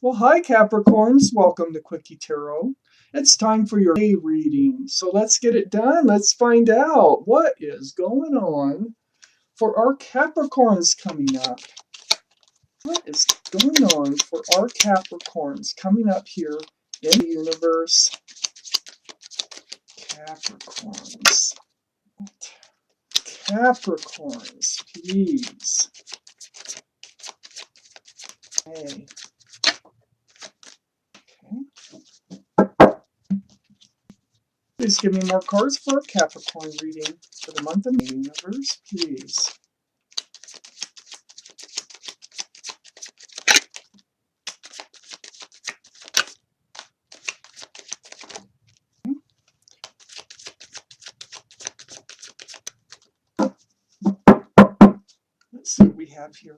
Well, hi Capricorns, welcome to Quickie Tarot. It's time for your May reading. So let's get it done. Let's find out what is going on for our Capricorns coming up. What is going on for our Capricorns coming up here in the universe? Capricorns. Capricorns, please. Hey. Please give me more cards for a Capricorn reading for the month of May, universe, please. Let's see what we have here.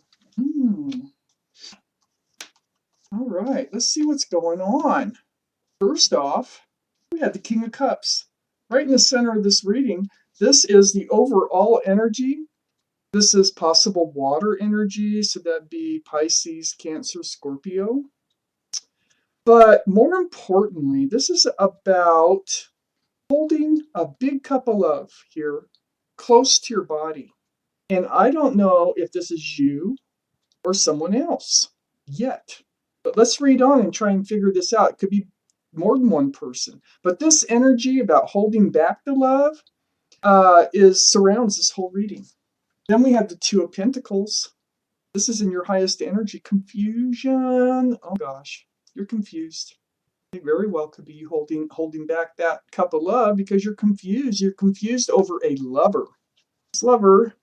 All right, let's see what's going on. First off, we have the King of Cups. Right in the center of this reading, this is the overall energy. This is possible water energy, so that'd be Pisces, Cancer, Scorpio. But more importantly, this is about holding a big cup of love here close to your body. And I don't know if this is you or someone else yet. But let's read on and try and figure this out. It could be more than one person. But this energy about holding back the love surrounds this whole reading. Then we have the Two of Pentacles. This is in your highest energy. Confusion. Oh gosh, you're confused. It very well could be you holding back that cup of love because you're confused. You're confused over a lover. This lover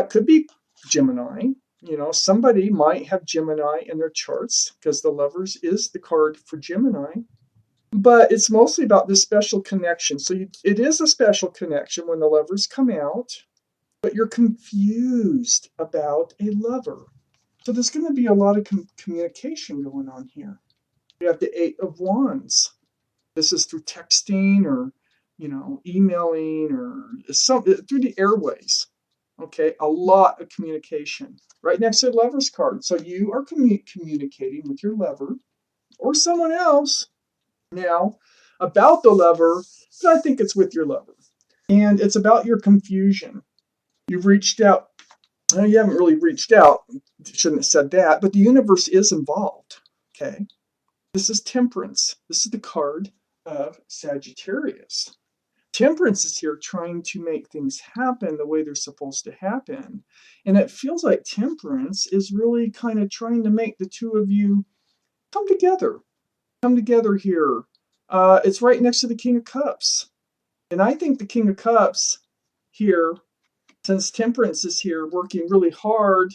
could be Gemini. You know, somebody might have Gemini in their charts because the Lovers is the card for Gemini. But it's mostly about this special connection. So it is a special connection when the Lovers come out, but you're confused about a lover. So there's going to be a lot of communication going on here. We have the Eight of Wands. This is through texting or, emailing or through the airways. Okay, a lot of communication. Right next to the Lover's card. So you are communicating with your lover or someone else now about the lover, but I think it's with your lover. And it's about your confusion. You've reached out. No, you haven't really reached out. Shouldn't have said that, but the universe is involved. Okay, this is Temperance. This is the card of Sagittarius. Temperance is here trying to make things happen the way they're supposed to happen. And it feels like Temperance is really kind of trying to make the two of you come together. Come together here. It's right next to the King of Cups. And I think the King of Cups here, since Temperance is here working really hard,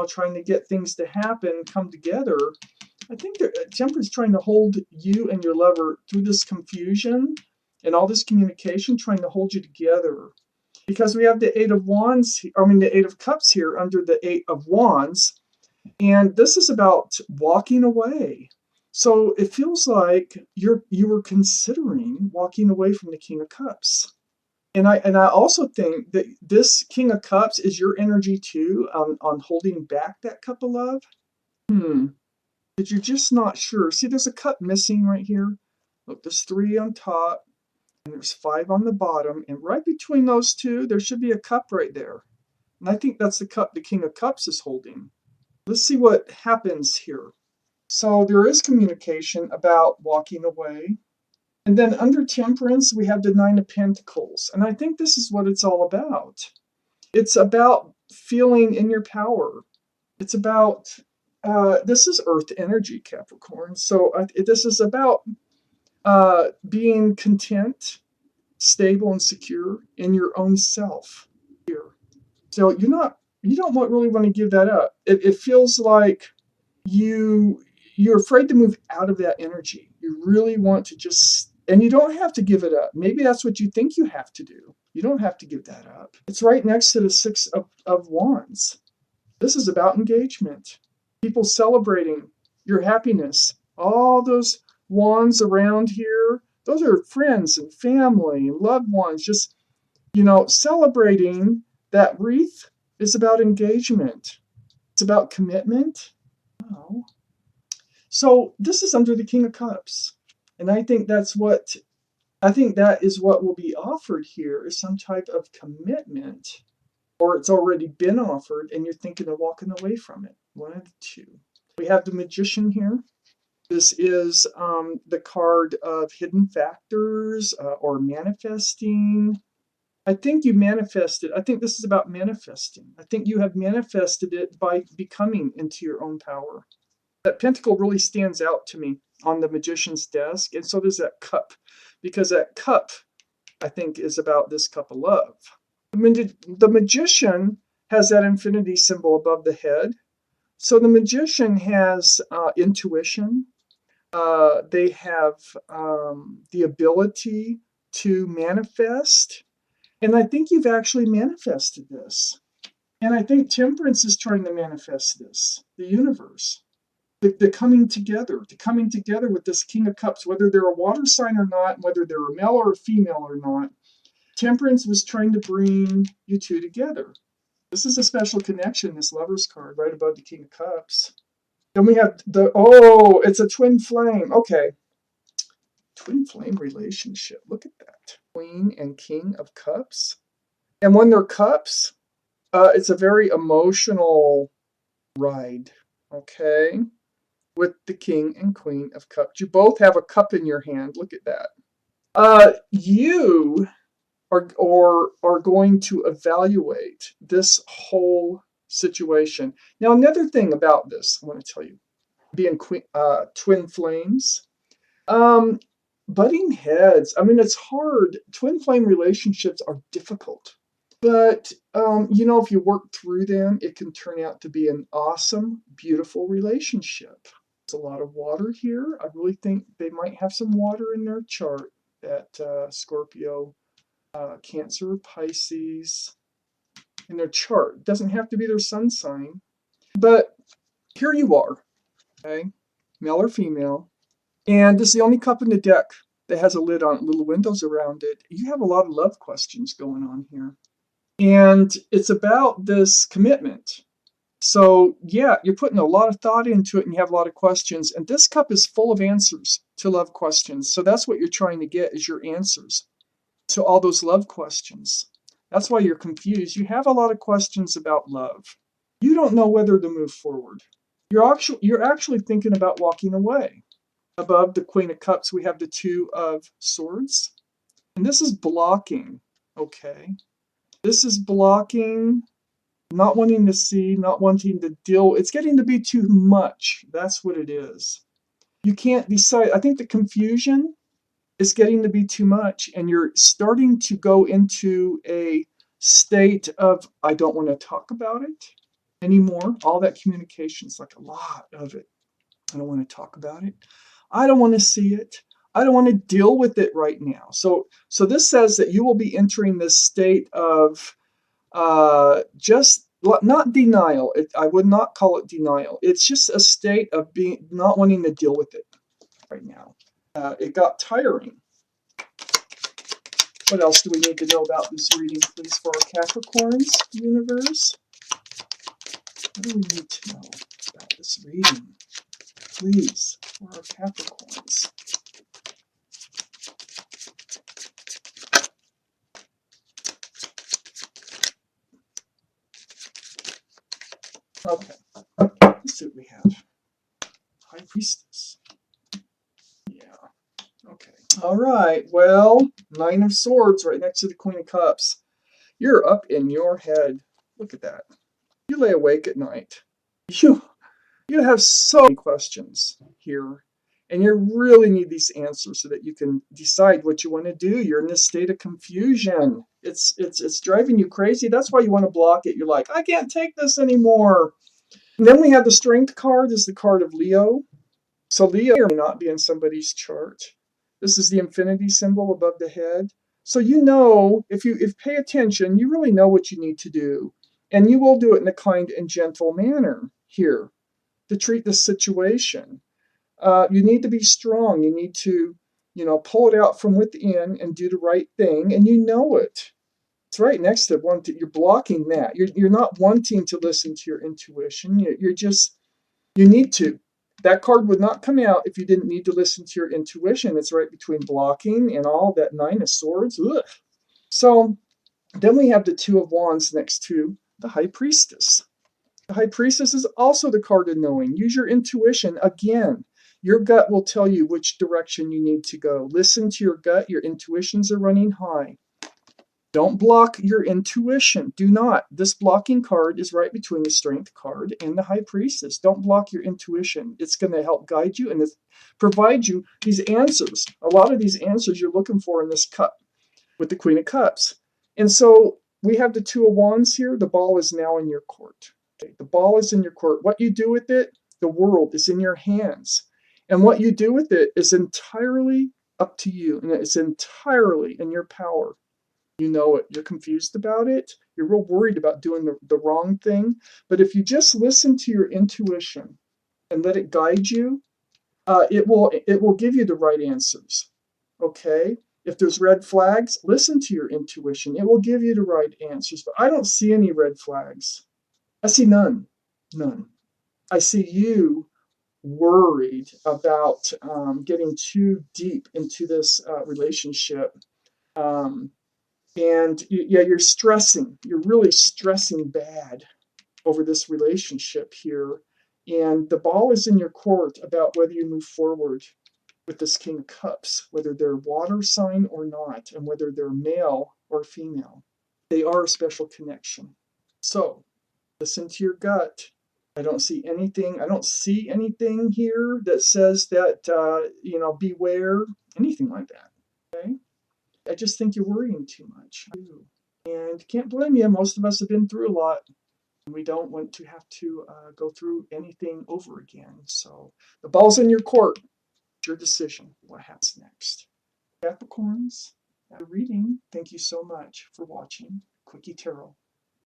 trying to get things to happen, come together, I think Temperance is trying to hold you and your lover through this confusion and all this communication, trying to hold you together. Because we have the Eight of Cups here under the Eight of Wands. And this is about walking away. So it feels like you were considering walking away from the King of Cups. And I also think that this King of Cups is your energy too, on holding back that cup of love. But you're just not sure. See, there's a cup missing right here. Look, there's 3 on top. And there's 5 on the bottom, and right between those two, there should be a cup right there. And I think that's the cup the King of Cups is holding. Let's see what happens here. So there is communication about walking away. And then under Temperance, we have the 9 of Pentacles. And I think this is what it's all about. It's about feeling in your power. It's about, this is Earth energy, Capricorn. So this is about being content, stable, and secure in your own self here. So you don't really want to give that up. It feels like you're afraid to move out of that energy. You really want to and you don't have to give it up. Maybe that's what you think you have to do. You don't have to give that up. It's right next to the 6 of Wands. This is about engagement. People celebrating your happiness. All those wands around here, those are friends and family and loved ones. Just, celebrating that wreath is about engagement. It's about commitment. Oh. So this is under the King of Cups. And I think that is what will be offered here, is some type of commitment, or it's already been offered and you're thinking of walking away from it. One of the two. We have the Magician here. This is the card of hidden factors or manifesting. I think you manifested. I think this is about manifesting. I think you have manifested it by becoming into your own power. That pentacle really stands out to me on the Magician's desk, and so does that cup, because that cup, I think, is about this cup of love. The Magician has that infinity symbol above the head. So the Magician has intuition. They have the ability to manifest. And I think you've actually manifested this. And I think Temperance is trying to manifest this, the universe. The coming together with this King of Cups, whether they're a water sign or not, whether they're a male or a female or not. Temperance was trying to bring you two together. This is a special connection, this Lover's card, right above the King of Cups. Then we have it's a twin flame. Okay. Twin flame relationship. Look at that. Queen and King of Cups. And when they're cups, it's a very emotional ride. Okay. With the King and Queen of Cups. You both have a cup in your hand. Look at that. You are going to evaluate this whole situation. Now, another thing about this, I want to tell you, being twin flames, butting heads. I mean, it's hard. Twin flame relationships are difficult, but if you work through them, it can turn out to be an awesome, beautiful relationship. There's a lot of water here. I really think they might have some water in their chart. That Scorpio, Cancer, Pisces, in their chart. It doesn't have to be their sun sign. But here you are, okay? Male or female. And this is the only cup in the deck that has a lid on it, little windows around it. You have a lot of love questions going on here. And it's about this commitment. So, yeah, you're putting a lot of thought into it and you have a lot of questions. And this cup is full of answers to love questions. So that's what you're trying to get, is your answers to all those love questions. That's why you're confused. You have a lot of questions about love. You don't know whether to move forward. You're actually thinking about walking away. Above the Queen of Cups, we have the Two of Swords. And this is blocking, okay? This is blocking, not wanting to see, not wanting to deal. It's getting to be too much. That's what it is. You can't decide. I think the confusion is getting to be too much, and you're starting to go into a state of, I don't want to talk about it anymore. All that communication's like a lot of it. I don't want to talk about it. I don't want to see it. I don't want to deal with it right now. So this says that you will be entering this state of just not denial. I would not call it denial. It's just a state of not wanting to deal with it right now. It got tiring. What else do we need to know about this reading, please, for our Capricorns universe? What do we need to know about this reading, please, for our Capricorns? Okay, let's see what we have. High Priestess. Yeah, okay. All right, well, Nine of Swords right next to the Queen of Cups. You're up in your head. Look at that. You lay awake at night. You have so many questions here, and you really need these answers so that you can decide what you want to do. You're in this state of confusion. It's driving you crazy. That's why you want to block it. You're like, I can't take this anymore. And then we have the Strength card. This is the card of Leo. So Leo may not be in somebody's chart. This is the infinity symbol above the head. So if you pay attention, you really know what you need to do. And you will do it in a kind and gentle manner here to treat the situation. You need to be strong. You need to, pull it out from within and do the right thing. And you know it. It's right next to one. You're blocking that. You're not wanting to listen to your intuition. You need to. That card would not come out if you didn't need to listen to your intuition. It's right between blocking and all that Nine of Swords. Ugh. So then we have the Two of Wands next to the High Priestess. The High Priestess is also the card of knowing. Use your intuition. Again, your gut will tell you which direction you need to go. Listen to your gut. Your intuitions are running high. Don't block your intuition. Do not. This blocking card is right between the Strength card and the High Priestess. Don't block your intuition. It's going to help guide you and provide you these answers. A lot of these answers you're looking for in this cup with the Queen of Cups. And so we have the Two of Wands here. The ball is now in your court. Okay? The ball is in your court. What you do with it, the world is in your hands. And what you do with it is entirely up to you. And it's entirely in your power. You know it. You're confused about it. You're real worried about doing the wrong thing. But if you just listen to your intuition and let it guide you, it will give you the right answers. Okay? If there's red flags, listen to your intuition. It will give you the right answers. But I don't see any red flags. I see none. None. I see you worried about getting too deep into this relationship. And yeah, you're stressing. You're really stressing bad over this relationship here. And the ball is in your court about whether you move forward with this King of Cups, whether they're water sign or not, and whether they're male or female. They are a special connection. So listen to your gut. I don't see anything. I don't see anything here that says that, beware, anything like that. Okay? I just think you're worrying too much. And can't blame you. Most of us have been through a lot. We don't want to have to go through anything over again. So the ball's in your court. It's your decision what happens next. Capricorns, reading. Thank you so much for watching Quickie Tarot.